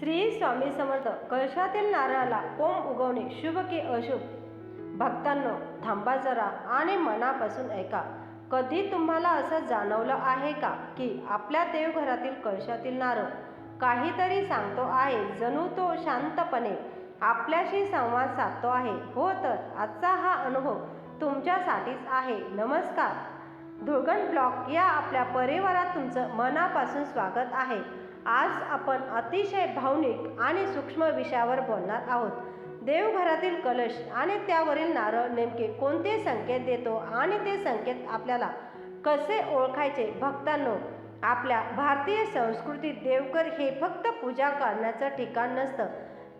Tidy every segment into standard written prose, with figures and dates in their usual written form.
श्री स्वामी समर्थ. कळशातील नारळाला कोंब उगवणे शुभ की अशुभ? भक्तांनो, थांबा जरा आणि मनापासून ऐका. कधी तुम्हाला असं जाणवलं आहे का की आपल्या देवघरातील कळशातील नारळ काहीतरी सांगतो आहे? जणू तो शांतपणे आपल्याशी संवाद साधतो आहे. हो, तर आजचा हा अनुभव तुमच्यासाठीच आहे. नमस्कार. धुळगण ब्लॉग या आपल्या परिवारात तुमचं मनापासून स्वागत आहे. आज आपण अतिशय भावनिक आणि सूक्ष्म विषयावर बोलणार आहोत. देवघरातील कलश आणि त्यावरील नारळ नेमके कोणते संकेत देतो आणि ते संकेत आपल्याला कसे ओळखायचे? भक्तांनो, आपल्या भारतीय संस्कृतीत देवघर हे फक्त पूजा करण्याचं ठिकाण नसतं.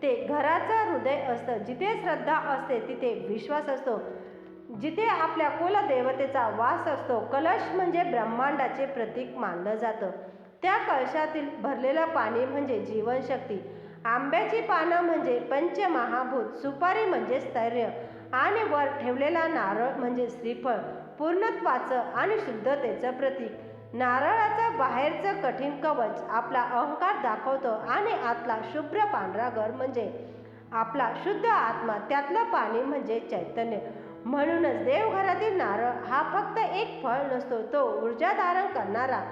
ते घराचं हृदय असतं. जिथे श्रद्धा असते तिथे विश्वास असतो, जिथे आपल्या कुलदेवतेचा वास असतो. कलश म्हणजे ब्रह्मांडाचे प्रतीक मानलं जातं. त्या कळशातील भरलेलं पाणी म्हणजे जीवनशक्ती. आंब्याची पानं म्हणजे पंचमहाभूत. सुपारी म्हणजे स्थैर्य आणि वर ठेवलेला नारळ म्हणजे श्रीफळ, पूर्णत्वाचं आणि शुद्धतेचं प्रतीक. नारळाचं बाहेरचं कठीण कवच आपला अहंकार दाखवतं आणि आतला शुभ्र पांढरा घर म्हणजे आपला शुद्ध आत्मा. त्यातलं पाणी म्हणजे चैतन्य. म्हणूनच देवघरातील नारळ हा फक्त एक फळ नसतो, तो ऊर्जा धारण करणारा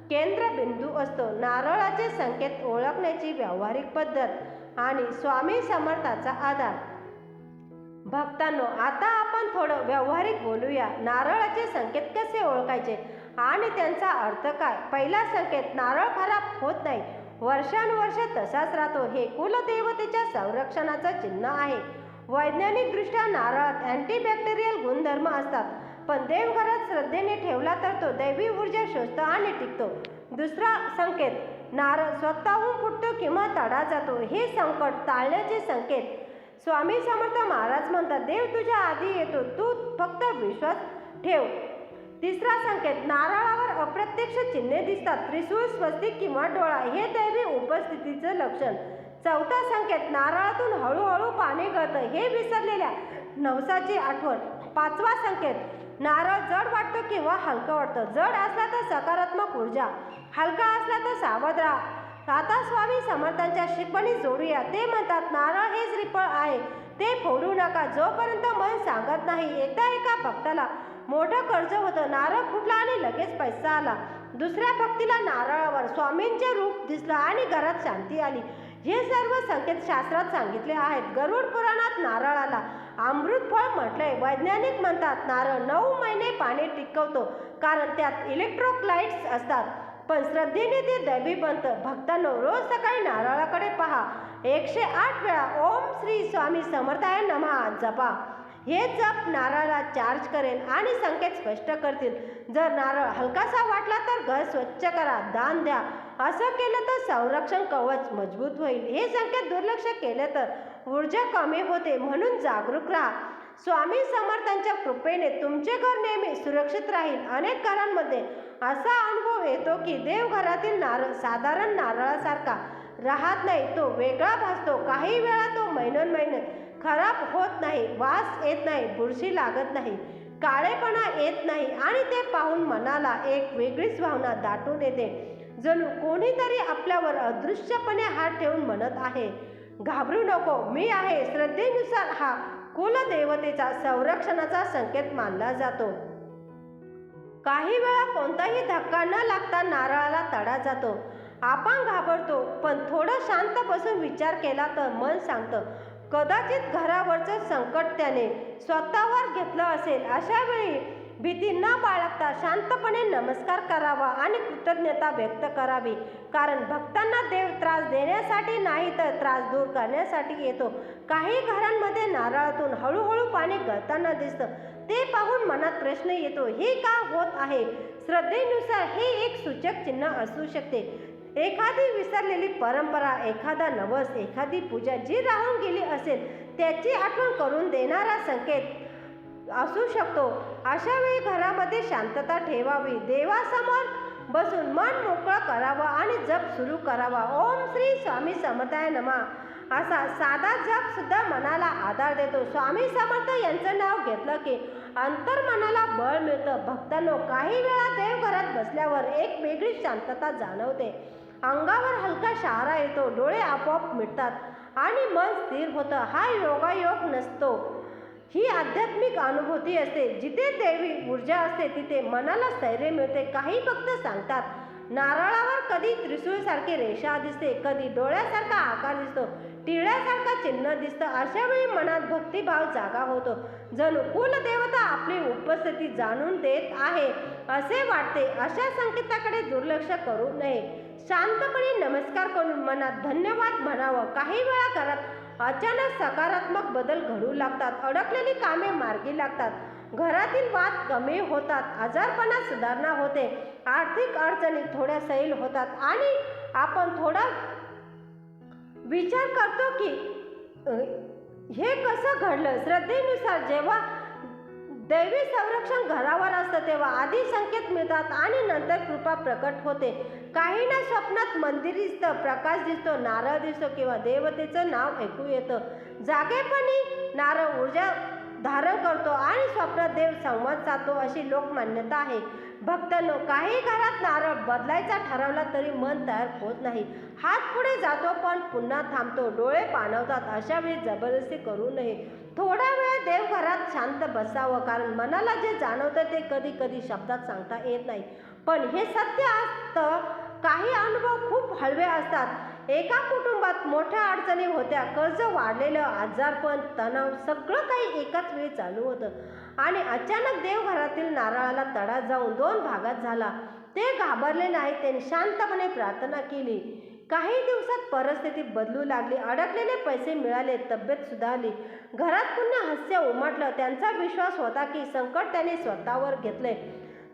केंद्रबिंदू असतो. नारळाचे संकेत ओळखण्याची व्यावहारिक पद्धत आणि स्वामी समर्थाचा आधार. भक्तांनो, आता आपण थोडं व्यावहारिक बोलूया. नारळाचे संकेत कसे ओळखायचे आणि त्यांचा अर्थ काय? पहिला संकेत, नारळ खराब होत नाही, वर्षानुवर्ष तसाच राहतो. हे कुलदेवतेच्या संरक्षणाचं चिन्ह आहे. वैज्ञानिकदृष्ट्या नारळात अँटीबॅक्टेरियल गुणधर्म असतात, पण देवघरात श्रद्धेने ठेवला तर तो दैवी ऊर्जा शोषतो आणि टिकतो. दुसरा संकेत, नारळ स्वतःहून फुटतो किंवा तडा जातो. हे संकट टाळण्याचे संकेत. स्वामी समर्थ महाराज म्हणतात, देव तुझ्या आधी येतो, तू फक्त विश्वास ठेव. तिसरा संकेत, नारळावर अप्रत्यक्ष चिन्हे दिसतात, त्रिशूळ, स्वस्तिक किंवा डोळा. हे दैवी उपस्थितीचं लक्षण. चौथा संकेत, नारळातून हळूहळू पाणी गळतं, हे विसरलेल्या नवसाची आठवण. पाचवा संकेत, नारळ जड वाटतो किंवा हलकं वाटतं. जड असला तर सकारात्मक ऊर्जा, हलका असला तर सावध राहा. आता स्वामी समर्थांच्या शिकवणी जोडूया. ते म्हणतात, नारळ हे श्रीफळ आहे, ते फोडू नका जोपर्यंत मन सांगत नाही. एकदा एका भक्ताला मोठं कर्ज होतं. नारळ फुटला आणि लगेच पैसा आला. दुसऱ्या भक्तीला नारळावर स्वामींचे रूप दिसलं आणि घरात शांती आली. हे सर्व संकेत शास्त्रात सांगितले आहेत. गरुड पुराणात नारळाला अमृत फळ म्हटलंय. वैज्ञानिक म्हणतात, नारळ 9 महिने पाणी टिकवतो कारण त्यात इलेक्ट्रोलाइट्स असतात, पण श्रद्धेने ते दैवी बनतं. भक्तांनो, रोज सकाळी नारळाकडे पहा. 108 वेळा ओम श्री स्वामी समर्थाय नमः जपा. हे जप नारळाला चार्ज करेल आणि संकेत स्पष्ट करतील. जर नारळ हलकासा वाटला तर घर स्वच्छ करा, दान द्या. असं केलं तर संरक्षण कवच मजबूत होईल. हे संकेत दुर्लक्ष केले तर ऊर्जा कमी होते. म्हणून जागरूक राहा. स्वामी समर्थांच्या कृपेने तुमचे घर नेहमी सुरक्षित राहील. अनेक घरांमध्ये असा अनुभव येतो की देवघरातील नारळ साधारण नारळासारखा राहत नाही, तो वेगळा भासतो. काही वेळा तो महिनोन्महिने खराब होत नाही, वास येत नाही, बुरशी लागत नाही, काळेपणा येत नाही आणि ते पाहून मनाला एक वेगळीच भावना दाटून येते, जणू कोणीतरी आपल्यावर अदृश्यपणे हात ठेवून म्हणत आहे, घाबरू नको, मी आहे. श्रद्धेनुसार हा कुलदेवतेचा संरक्षणाचा संकेत मानला जातो. काही वेळा कोणताही धक्का न लागता नारळाला तडा जातो. आपण घाबरतो, पण थोडं शांत बसून विचार केला तर मन सांगतं, कदाचित घरावरचं संकट त्याने स्वतःवर घेतलं असेल. अशा वेळी भीती न बाळगता शांतपणे नमस्कार करावा आणि कृतज्ञता व्यक्त करावी. कारण भक्तांना देव त्रास देण्यासाठी नाही तर त्रास दूर करण्यासाठी येतो. काही घरांमध्ये नारळातून हळूहळू पाणी गळताना दिसतं. ते पाहून मनात प्रश्न येतो, हे का होत आहे? श्रद्धेनुसार हे एक सूचक चिन्ह असू शकते. एखादी विसरलेली परंपरा, एखादा नवस, एखादी पूजा जी राहून गेली असेल त्याची आठवण करून देणारा संकेत असू शकतो. अशा वेळी घरामध्ये शांतता ठेवावी, देवासमोर बसून मन मोकळं करावं आणि जप सुरू करावा. ओम श्री स्वामी समर्थाय नमः असा साधा जप सुद्धा मनाला आधार देतो. स्वामी समर्थ यांचं नाव घेतलं की अंतर्मनाला बळ मिळतं. भक्तांनो, काही वेळा देवघरात बसल्यावर एक वेगळी शांतता जाणवते. अंगावर हलका शहारा येतो, डोळे आपोआप मिटतात आणि मन स्थिर होतं. हा योगायोग नसतो, ही आध्यात्मिक अनुभूती असते. जिथे दैवी ऊर्जा असते तिथे मनाला स्थैर्य मिळते. काही भक्त सांगतात, नारळावर कधी त्रिशूळसारखी रेषा दिसते, कधी डोळ्यासारखा आकार दिसतो, टिळ्यासारखा चिन्ह दिसतं. अशा वेळी मनात भक्तिभाव जागा होतो, जणू कुलदेवता आपली उपस्थिती जाणून देत आहे असे वाटते. अशा संकेताकडे दुर्लक्ष करू नये. शांतपणे नमस्कार करून मनात धन्यवाद म्हणावं. काही वेळा घरात अचानक सकारात्मक बदल घडू लागतात. अडकलेली कामे मार्गी लागतात, घरातील वाद कमी होतात, आजारपणात सुधारणा होते, आर्थिक अडचणी थोड्या सैल होतात आणि आपण थोडा विचार करतो की हे कसं घडलं. श्रद्धेनुसार जेव्हा दैवी संरक्षण घरावर असतं तेव्हा आधी संकेत मिळतात आणि नंतर कृपा प्रकट होते. काहींना स्वप्नात मंदिर दिसतं, प्रकाश दिसतो, नारळ दिसतो किंवा देवतेचं नाव ऐकू येतं. जागेपणी नारळ ऊर्जा धारण करतो आणि स्वप्नात देव संवाद साधतो अशी लोकमान्यता आहे. भक्तांनो, काही घरात नारळ बदलायचा ठरवला तरी मन तयार होत नाही. हात पुढे जातो पण पुन्हा थांबतो, डोळे पाणवतात. अशा वेळी जबरदस्ती करू नये. थोडा वेळ देवघरात शांत बसावं, कारण मनाला जे जाणवतं ते कधी कधी शब्दात सांगता येत नाही, पण हे सत्य असतं. काही अनुभव खूप हळवे असतात. एका कुटुंबात मोठ्या अडचणी होत्या, कर्ज वाढलेलं, आजारपण, तणाव, सगळं काही एकाच वेळी चालू होतं आणि अचानक देवघरातील नारळाला तडा जाऊन 2 भागात झाला. ते घाबरले नाही, त्यांनी शांतपणे प्रार्थना केली. काही दिवसात परिस्थिती बदलू लागली. अडकलेले पैसे मिळाले, तब्येत सुधारली, घरात पुन्हा हास्य उमटलं. त्यांचा विश्वास होता की संकट त्यांनी स्वतःवर घेतले.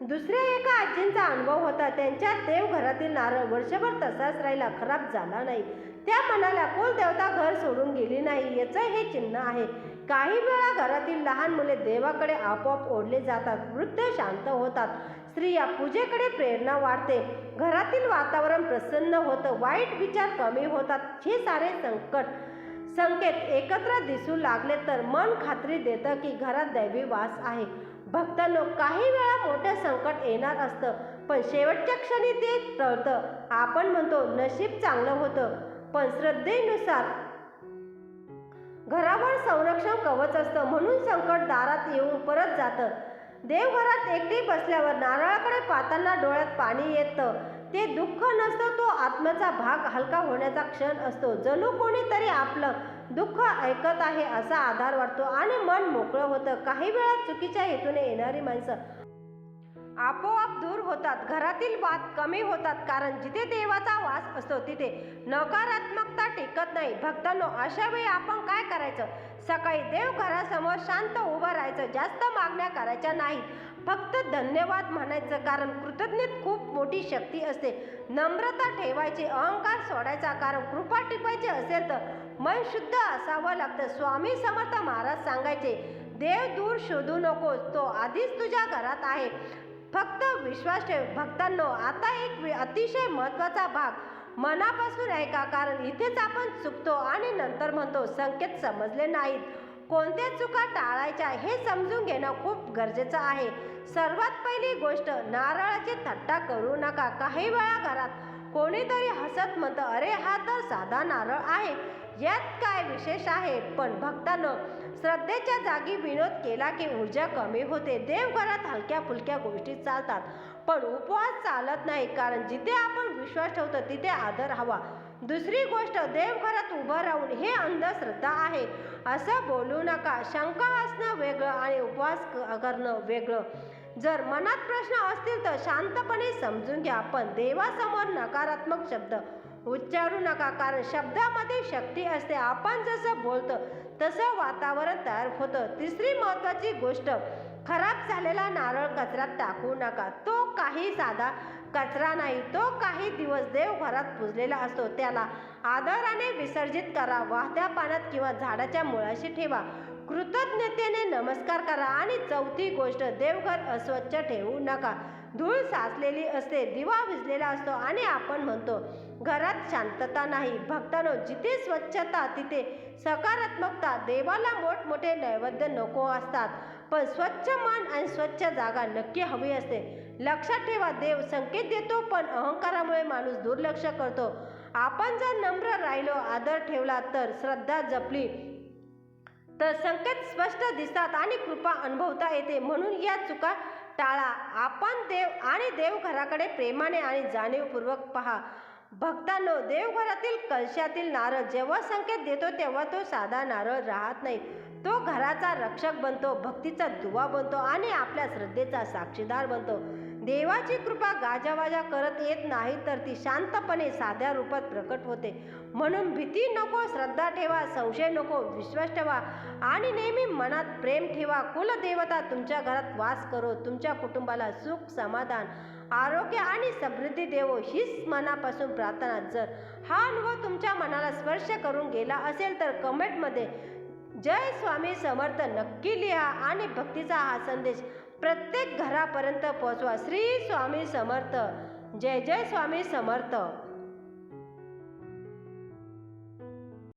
दुसऱ्या एका आजींचा अनुभव होता. त्यांच्या देवघरातील नारळ वर्षभर तसाच राहिला, खराब झाला नाही. त्या म्हणाल्या, कुलदेवता घर सोडून गेली नाही, याचं हे चिन्ह आहे. काही वेळा घरातील लहान मुले देवाकडे आपोआप ओढले जातात, वृद्ध शांत होतात, स्त्रिया पूजेकडे प्रेरणा वाढते, घरातील वातावरण प्रसन्न होतं, वाईट विचार कमी होतात. हे सारे संकेत एकत्र दिसू लागले तर मन खात्री देतं की घरात दैवी वास आहे. भक्तांनो, काही वेळा मोठं संकट येणार असतं, पण शेवटच्या क्षणी ते टळतं. आपण म्हणतो नशीब चांगलं होतं, पण श्रद्धेनुसार घरावर संरक्षण कवच असतं, म्हणून संकट दारात येऊन परत जातं. देवघरात एकटी बसल्यावर नारळाकडे पाहताना डोळ्यात पाणी येतं. ते दुःख नसतं, तो आत्म्याचा भाग हलका होण्याचा क्षण असतो. जणू कोणीतरी आपलं दुःख ऐकत आहे असा आधार वाटतो आणि मन मोकळं होतं. काही वेळा चुकीच्या हेतूने येणारी माणसं आपोआप दूर होतात, घरातील वाद कमी होतात, कारण जिथे देवाचा वास असतो तिथे नकारात्मकता टिकत नाही. भक्तांनो, अशा वेळी आपण काय करायचं? सकाळी देवघरासमोर शांत उभं राहायचं, जास्त मागण्या करायच्या नाहीत, फक्त धन्यवाद म्हणायचं, कारण कृतज्ञतेत खूप मोठी शक्ती असते. नम्रता ठेवायची, अहंकार सोडायचा, कारण कृपा टिपायची असेल तर मन शुद्ध असावं लागतं. स्वामी समर्थ महाराज सांगायचे, देव दूर शोधू नकोस, तो आधीच तुझ्या घरात आहे, फक्त विश्वास ठेव. भक्तांनो, आता एक अतिशय महत्त्वाचा भाग मनापासून ऐका, कारण इथेच आपण चुकतो आणि नंतर म्हणतो संकेत समजले नाहीत. कोणत्या चुका टाळायच्या हे समजून घेणं खूप गरजेचं आहे. सर्वात पहिली गोष्ट, नारळाची थट्टा करू नका. काही वेळा घरात कोणीतरी हसत म्हणतं, अरे हा तर साधा नारळ आहे, यात काय विशेष आहे? पण भक्तांनो, श्रद्धेच्या जागी विनोद केला की ऊर्जा कमी होते. देवघरात हलक्या फुलक्या गोष्टी चालतात, पण उपवास चालत नाही, कारण जिथे आपण विश्वास ठेवतो तिथे आदर हवा. दुसरी गोष्ट, देवघरात उभं राहून हे अंधश्रद्धा आहे असं बोलू नका. शंका असणं वेगळं आणि उपवास करणं वेगळं. जर मनात प्रश्न असतील तर शांतपणे समजून घ्या, पण देवासमोर नकारात्मक शब्द उच्चारू नका, कारण शब्दामध्ये शक्ती असते. आपण जसं बोलतो तसं वातावरण तयार होतं. तिसरी महत्त्वाची गोष्ट, खराब झालेला नारळ कचऱ्यात टाकू नका. तो काही साधा कचरा नाही, तो काही दिवस देवघरात पुजलेला असतो. त्याला आदराने विसर्जित करा, वाहत्या पाण्यात किंवा झाडाच्या मुळाशी ठेवा. कृतज्ञतेने नमस्कार करा. आणि चौथी गोष्ट, देवघर अस्वच्छ ठेवू नका. धूळ साचलेली असते, दिवा विझलेला असतो आणि आपण म्हणतो घरात शांतता नाही. भक्तांनो, जिथे स्वच्छता तिथे सकारात्मकता. देवाला मोठमोठे नैवेद्य नको असतात, पण स्वच्छ मन आणि स्वच्छ जागा नक्की हवी असते. लक्षात ठेवा, देव संकेत देतो, पण अहंकारामुळे माणूस दुर्लक्ष करतो. आपण जर नम्र राहिलो, आदर ठेवला, तर श्रद्धा जपली तर संकेत स्पष्ट दिसतात आणि कृपा अनुभवता येते. म्हणून या चुका टाळा. आपण देव आणि देवघराकडे प्रेमाने आणि जाणीवपूर्वक पहा. भक्तांनो, देवघरातील कलशातील नारळ जेव्हा संकेत देतो तेव्हा तो साधा नारळ राहत नाही. तो घराचा रक्षक बनतो, भक्तीचा दुवा बनतो आणि आपल्या श्रद्धेचा साक्षीदार बनतो. देवाची कृपा गाजावाजा करत येत नाही, तर ती शांतपणे साध्या रूपात प्रकट होते. म्हणून भीती नको, श्रद्धा ठेवा, संशय नको, विश्वास ठेवा आणि नेहमी मनात प्रेम ठेवा. कुलदेवता तुमच्या घरात वास करो, तुमच्या कुटुंबाला सुख, समाधान, आरोग्य आणि समृद्धी देवो, हीच मनापासून प्रार्थना. जर हा अनुभव तुमच्या मनाला स्पर्श करून गेला असेल तर कमेंटमध्ये जय स्वामी समर्थ नक्की लिहा आणि भक्तीचा हा संदेश प्रत्येक घरापर्यंत पोहोचवा. श्री स्वामी समर्थ. जय जय स्वामी समर्थ.